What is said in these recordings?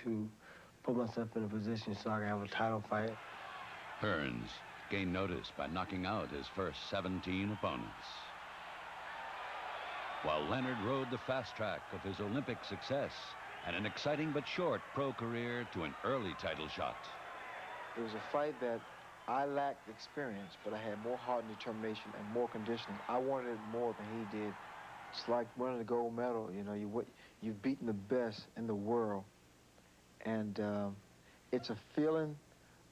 to put myself in a position so I can have a title fight. Hearns gained notice by knocking out his first 17 opponents, while Leonard rode the fast track of his Olympic success and an exciting but short pro career to an early title shot. It was a fight that I lacked experience, but I had more heart and determination and more conditioning. I wanted it more than he did. It's like winning the gold medal. You know, you've beaten the best in the world, and it's a feeling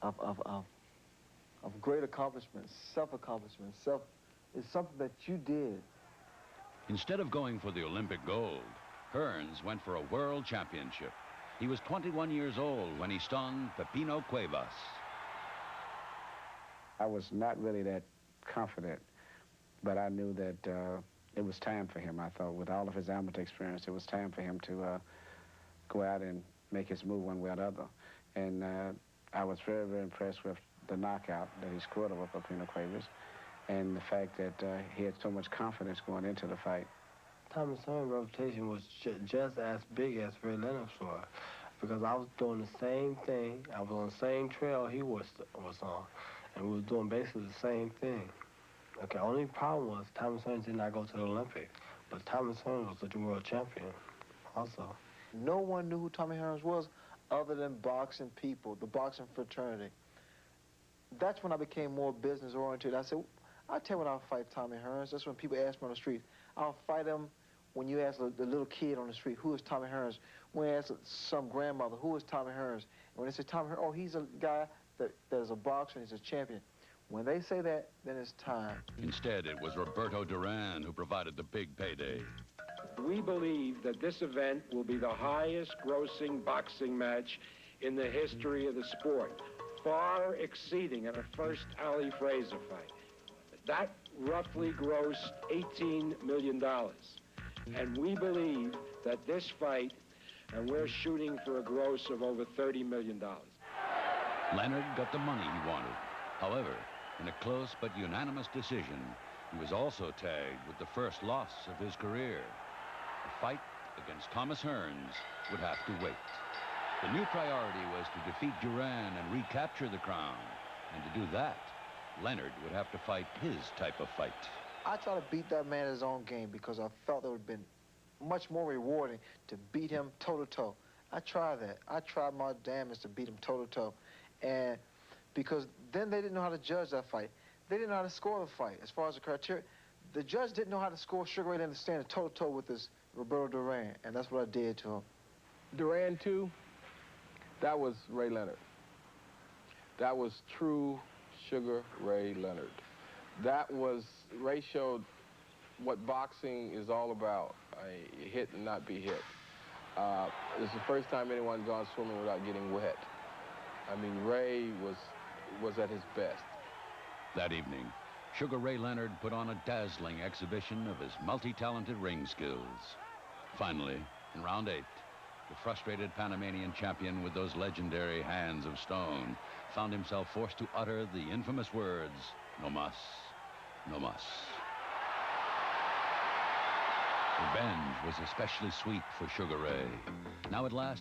of great accomplishment, self-accomplishment. It's something that you did. Instead of going for the Olympic gold, Hearns went for a world championship. He was 21 years old when he stung Pepino Cuevas. I was not really that confident, but I knew that it was time for him. I thought with all of his amateur experience, it was time for him to go out and make his move one way or the other. And I was very, very impressed with the knockout that he scored over Pepino Cuevas and the fact that he had so much confidence going into the fight. Thomas Hearns' reputation was just as big as Ray Leonard's was, because I was doing the same thing. I was on the same trail he was on, and we were doing basically the same thing. Okay, only problem was Thomas Hearns did not go to the Olympics, but Thomas Hearns was the world champion also. No one knew who Tommy Hearns was other than boxing people, the boxing fraternity. That's when I became more business-oriented. I said, I'll tell you when I'll fight Tommy Hearns. That's when people ask me on the street. I'll fight him when you ask the little kid on the street, who is Tommy Hearns? When you ask some grandmother, who is Tommy Hearns? And when they say Tommy Hearns, oh, he's a guy that is a boxer and he's a champion. When they say that, then it's time. Instead, it was Roberto Duran who provided the big payday. We believe that this event will be the highest grossing boxing match in the history of the sport, far exceeding a first Ali Frazier fight. That roughly grossed $18 million. And we believe that this fight, and we're shooting for a gross of over $30 million. Leonard got the money he wanted. However, in a close but unanimous decision, he was also tagged with the first loss of his career. The fight against Thomas Hearns would have to wait. The new priority was to defeat Duran and recapture the crown. And to do that, Leonard would have to fight his type of fight. I try to beat that man in his own game because I felt it would have been much more rewarding to beat him toe-to-toe. I tried that. I tried my damnedest to beat him toe-to-toe. And because then they didn't know how to judge that fight. They didn't know how to score the fight. As far as the criteria, the judge didn't know how to score Sugar Ray Leonard standing toe-to-toe with this Roberto Duran, and that's what I did to him. Duran 2, that was Ray Leonard. That was true Sugar Ray Leonard. That was, Ray showed what boxing is all about. Hit and not be hit. It's the first time anyone's gone swimming without getting wet. I mean, Ray was at his best. That evening, Sugar Ray Leonard put on a dazzling exhibition of his multi-talented ring skills. Finally, in round 8, the frustrated Panamanian champion with those legendary hands of stone found himself forced to utter the infamous words, "No mas, no mas." Revenge was especially sweet for Sugar Ray. Now at last,